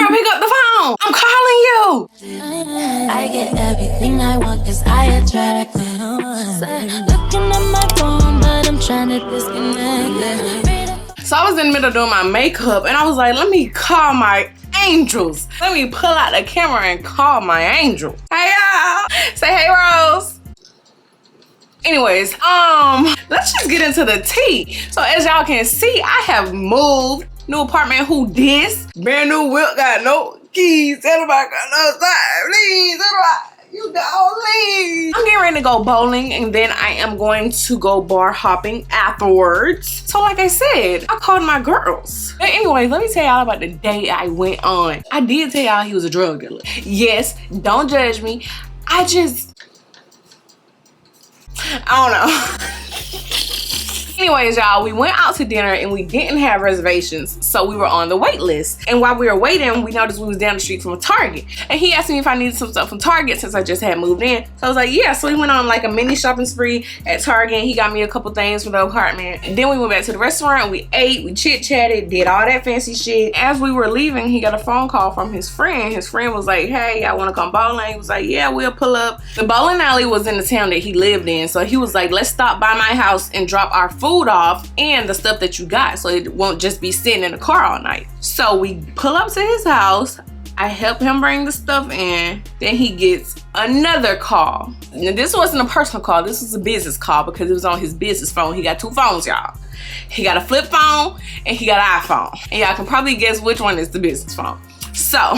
Girl, pick up the phone. I'm calling you. I get everything I want cause I attract it. Looking at my phone, but I'm trying to disconnect it. So I was in the middle of doing my makeup and I was like, let me call my angels. Let me pull out the camera and call my angel. Hey y'all. Say hey Rose. Anyways, let's just get into the tea. So as y'all can see, I have moved. New apartment, who dis? Brand new whip, got no keys. Everybody got no time. Please, you don't leave. I'm getting ready to go bowling and then I am going to go bar hopping afterwards. So like I said, I called my girls. But anyway, let me tell y'all about the day I went on. I did tell y'all he was a drug dealer. Yes, don't judge me. I don't know. Anyways, y'all, we went out to dinner and we didn't have reservations, so we were on the wait list. And while we were waiting, we noticed we was down the street from a Target. And he asked me if I needed some stuff from Target since I just had moved in. So I was like, yeah. So we went on like a mini shopping spree at Target. He got me a couple things for the apartment. And then we went back to the restaurant, we ate, we chit-chatted, did all that fancy shit. As we were leaving, he got a phone call from his friend. His friend was like, hey, I wanna come bowling. He was like, yeah, we'll pull up. The bowling alley was in the town that he lived in. So he was like, let's stop by my house and drop our food off and the stuff that you got so it won't just be sitting in the car all night. So we pull up to his house. I help him bring the stuff in. Then he gets another call. Now this wasn't a personal call. This was a business call because it was on his business phone. He got two phones, y'all. He got a flip phone and he got an iPhone. And y'all can probably guess which one is the business phone. So,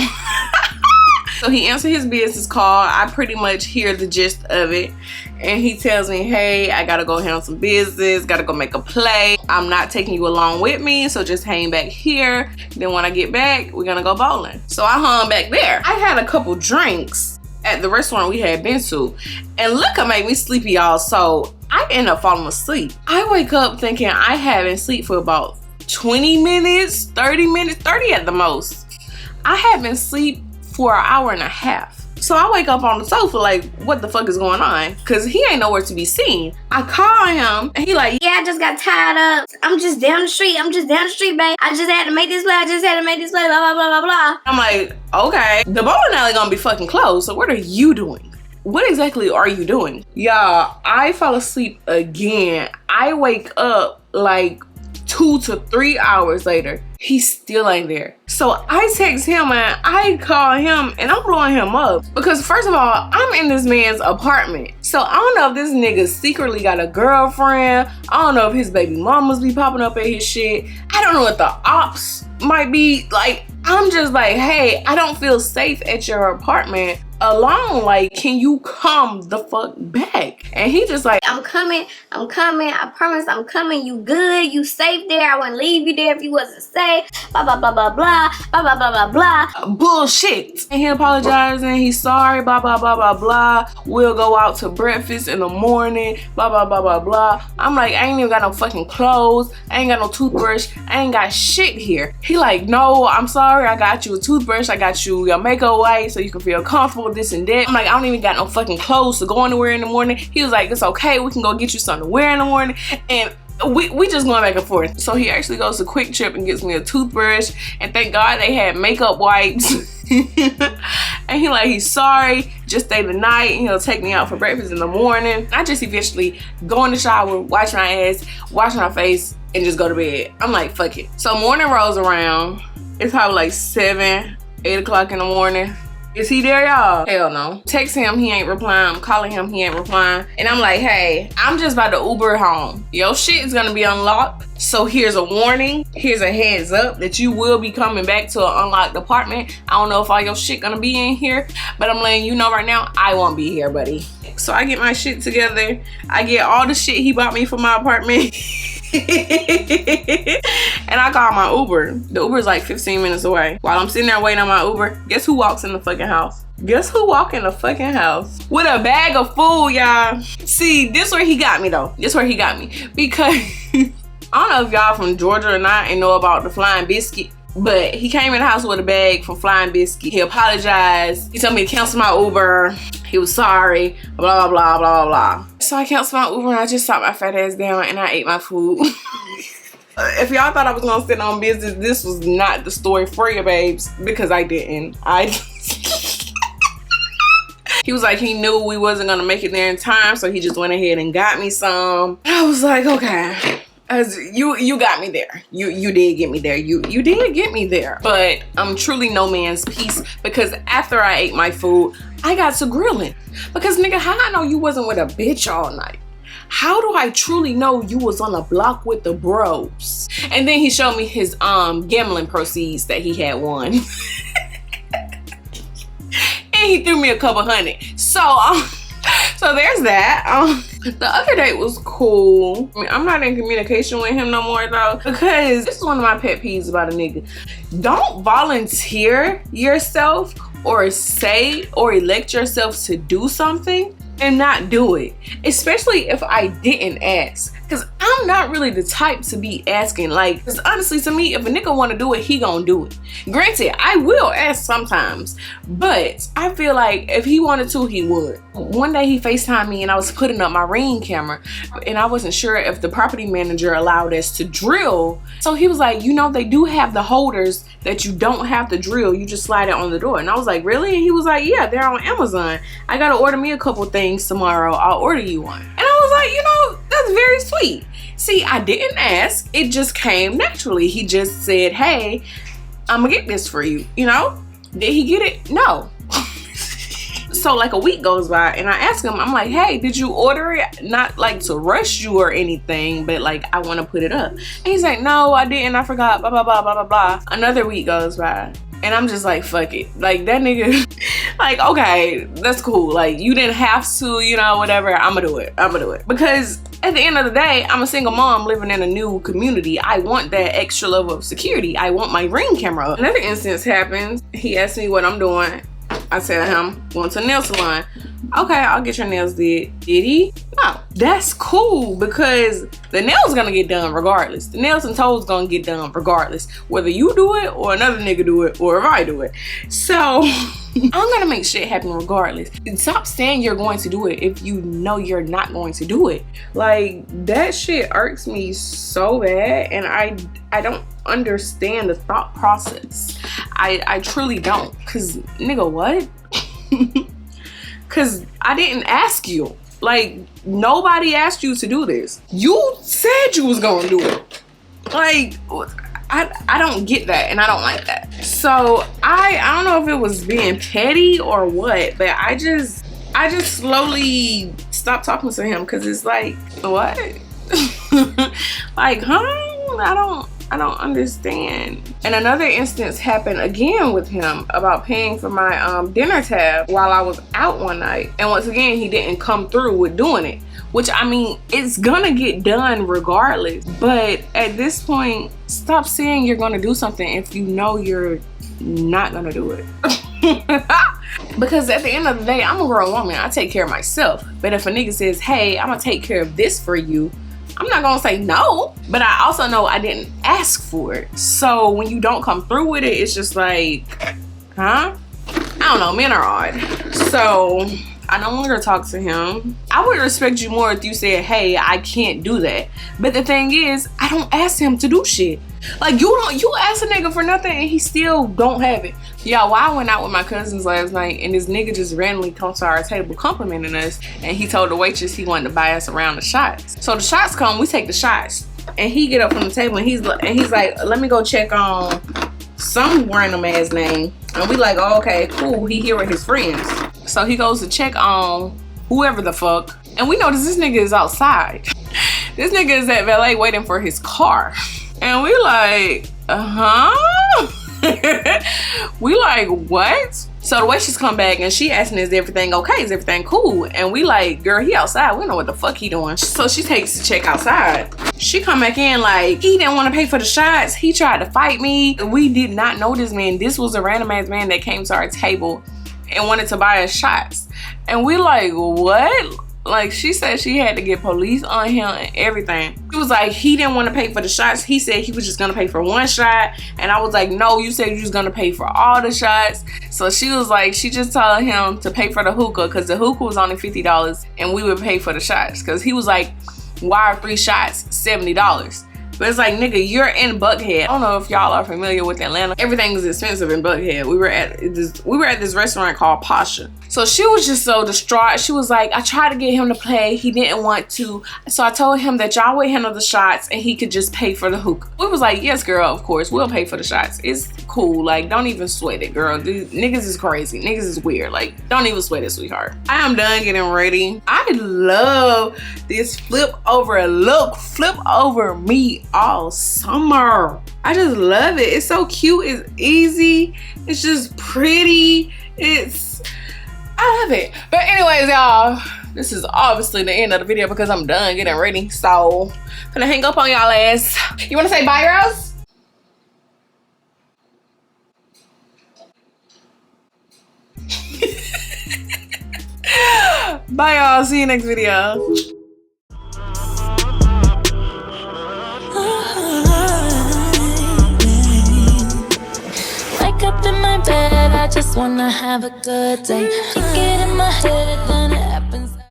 so he answered his business call. I pretty much hear the gist of it. And he tells me, hey, I gotta go handle some business, gotta go make a play. I'm not taking you along with me, so just hang back here. Then when I get back, we're gonna go bowling. So I hung back there. I had a couple drinks at the restaurant we had been to, and liquor made me sleepy, y'all. So I end up falling asleep. I wake up thinking I haven't slept for about 20 minutes, 30 minutes, 30 at the most. I had been asleep for an hour and a half. So I wake up on the sofa like, what the fuck is going on? Cause he ain't nowhere to be seen. I call him and he like, yeah, I just got tied up. I'm just down the street, babe. I just had to make this play, blah, blah, blah, blah, blah. I'm like, okay. The bowling alley gonna be fucking closed, so what are you doing? What exactly are you doing? Y'all, I fall asleep again. I wake up like 2 to 3 hours later. He still ain't there. So I text him and I call him and I'm blowing him up because first of all, I'm in this man's apartment. So I don't know if this nigga secretly got a girlfriend. I don't know if his baby mamas be popping up at his shit. I don't know what the ops might be. Like, I'm just like, hey, I don't feel safe at your apartment alone. Like, can you come the fuck back? And he just like, I'm coming. I promise I'm coming. You good? You safe there? I wouldn't leave you there if you wasn't safe. Blah, blah, blah, blah, blah. Blah, blah, blah, blah, blah. Bullshit. And he apologized and he's sorry. Blah, blah, blah, blah, blah. We'll go out to breakfast in the morning. Blah, blah, blah, blah, blah. I'm like, I ain't even got no fucking clothes. I ain't got no toothbrush. I ain't got shit here. He like, no, I'm sorry. I got you a toothbrush. I got you your makeup wipe so you can feel comfortable, this and that. I'm like, I don't even got no fucking clothes to go anywhere in the morning. He was like, it's okay. We can go get you something to wear in the morning. And we just going back and forth. So he actually goes to Quick Trip and gets me a toothbrush. And thank God they had makeup wipes. And he like, he's sorry. Just stay the night and he'll take me out for breakfast in the morning. I just eventually go in the shower, wash my ass, wash my face, and just go to bed. I'm like, fuck it. So morning rolls around. It's probably like 7, 8 o'clock in the morning. Is he there, y'all? Hell no. Text him, he ain't replying. I'm calling him, he ain't replying. And I'm like, hey, I'm just about to Uber home. Your shit is gonna be unlocked. So here's a warning. Here's a heads up that you will be coming back to an unlocked apartment. I don't know if all your shit gonna be in here, but I'm letting you know right now, I won't be here, buddy. So I get my shit together. I get all the shit he bought me for my apartment. And I call my Uber. The Uber is like 15 minutes away. While I'm sitting there waiting on my Uber, guess who walks in the fucking house? Guess who walked in the fucking house with a bag of food, y'all? See, this where he got me though. This where he got me because I don't know if y'all from Georgia or not and know about the Flying Biscuit. But he came in the house with a bag from Flying Biscuit. He apologized. He told me to cancel my Uber. He was sorry. Blah, blah, blah, blah, blah. So I canceled my Uber and I just sat my fat ass down and I ate my food. If y'all thought I was gonna sit on business, this was not the story for you, babes, because I didn't. He was like, he knew we wasn't gonna make it there in time, so he just went ahead and got me some. I was like, okay. As you got me there. You did get me there. You did get me there. But I'm truly no man's peace, because after I ate my food, I got to grilling. Because nigga, how I know you wasn't with a bitch all night? How do I truly know you was on a block with the bros? And then he showed me his gambling proceeds that he had won. And he threw me a couple hundred. So there's that. The other date was cool. I mean, I'm not in communication with him no more though, because this is one of my pet peeves about a nigga. Don't volunteer yourself or say or elect yourself to do something and not do it, especially if I didn't ask. Cause I'm not really the type to be asking. Like, cause honestly, to me, if a nigga wanna do it, he gonna do it. Granted, I will ask sometimes, but I feel like if he wanted to, he would. One day he FaceTimed me and I was putting up my Ring camera and I wasn't sure if the property manager allowed us to drill. So he was like, you know, they do have the holders that you don't have to drill. You just slide it on the door. And I was like, really? And he was like, yeah, they're on Amazon. I gotta order me a couple things tomorrow. I'll order you one. And I was like, you know, that's very sweet. See, I didn't ask. It just came naturally. He just said, hey, I'm gonna get this for you. You know? Did he get it? No. So like a week goes by and I ask him, I'm like, hey, did you order it? Not like to rush you or anything, but like I want to put it up. And he's like, no, I didn't. I forgot, blah, blah, blah, blah, blah, blah. Another week goes by and I'm just like, fuck it. Like that nigga, like, okay, that's cool. Like you didn't have to, you know, whatever. I'm gonna do it. I'm gonna do it. Because at the end of the day, I'm a single mom living in a new community. I want that extra level of security. I want my Ring camera up. Another instance happens. He asked me what I'm doing. I tell him, going to the nail salon. Okay, I'll get your nails did. Did he? No. That's cool because the nails gonna get done regardless. The nails and toes gonna get done regardless. Whether you do it or another nigga do it or if I do it. So I'm gonna make shit happen regardless. Stop saying you're going to do it if you know you're not going to do it. Like that shit irks me so bad and I don't understand the thought process. I truly don't. Cause nigga, what? Cause I didn't ask you. Like nobody asked you to do this. You said you was gonna do it. Like I don't get that and I don't like that. So I don't know if it was being petty or what, but I just slowly stopped talking to him because it's like, what? Like, huh? I don't understand. And another instance happened again with him about paying for my dinner tab while I was out one night. And once again, he didn't come through with doing it. Which, I mean, it's gonna get done regardless. But at this point, stop saying you're gonna do something if you know you're not gonna do it. Because at the end of the day, I'm a grown woman. I take care of myself. But if a nigga says, hey, I'm gonna take care of this for you, I'm not gonna say no, but I also know I didn't ask for it. So when you don't come through with it, it's just like, huh? I don't know, men are odd. So I no longer talk to him. I would respect you more if you said, hey, I can't do that. But the thing is, I don't ask him to do shit. Like you ask a nigga for nothing and he still don't have it. Y'all, I went out with my cousins last night and this nigga just randomly come to our table complimenting us and he told the waitress he wanted to buy us a round of shots. So the shots come, we take the shots and he get up from the table and he's like, let me go check on some random ass name. And we like, oh, okay, cool, he here with his friends. So he goes to check on whoever the fuck. And we notice this nigga is outside. This nigga is at valet waiting for his car. And we like, we like, what? So the waitress come back and she asking, is everything okay? Is everything cool? And we like, girl, he outside. We know what the fuck he doing. So she takes the check outside. She come back in like, he didn't want to pay for the shots. He tried to fight me. We did not know this man. This was a random ass man that came to our table and wanted to buy us shots. And we like, what? Like, she said she had to get police on him and everything. He was like, he didn't want to pay for the shots. He said he was just gonna pay for one shot. And I was like, no, you said you was gonna pay for all the shots. So she was like, she just told him to pay for the hookah because the hookah was only $50 and we would pay for the shots. Because he was like, why are 3 shots $70? But it's like, nigga, you're in Buckhead. I don't know if y'all are familiar with Atlanta. Everything is expensive in Buckhead. We were at this restaurant called Pasha. So she was just so distraught. She was like, I tried to get him to play. He didn't want to. So I told him that y'all would handle the shots and he could just pay for the hookah. We was like, yes, girl, of course. We'll pay for the shots. It's cool. Like, don't even sweat it, girl. These niggas is crazy. Niggas is weird. Like, don't even sweat it, sweetheart. I am done getting ready. I love this flip over look. Flip over me all summer. I just love it. It's so cute. It's easy. It's just pretty. I love it. But anyways, y'all, this is obviously the end of the video because I'm done getting ready. So I'm gonna hang up on y'all ass. You wanna say bye, girls? Bye, y'all. See you next video. Wake up in my bed, I just wanna have a good day. Thinking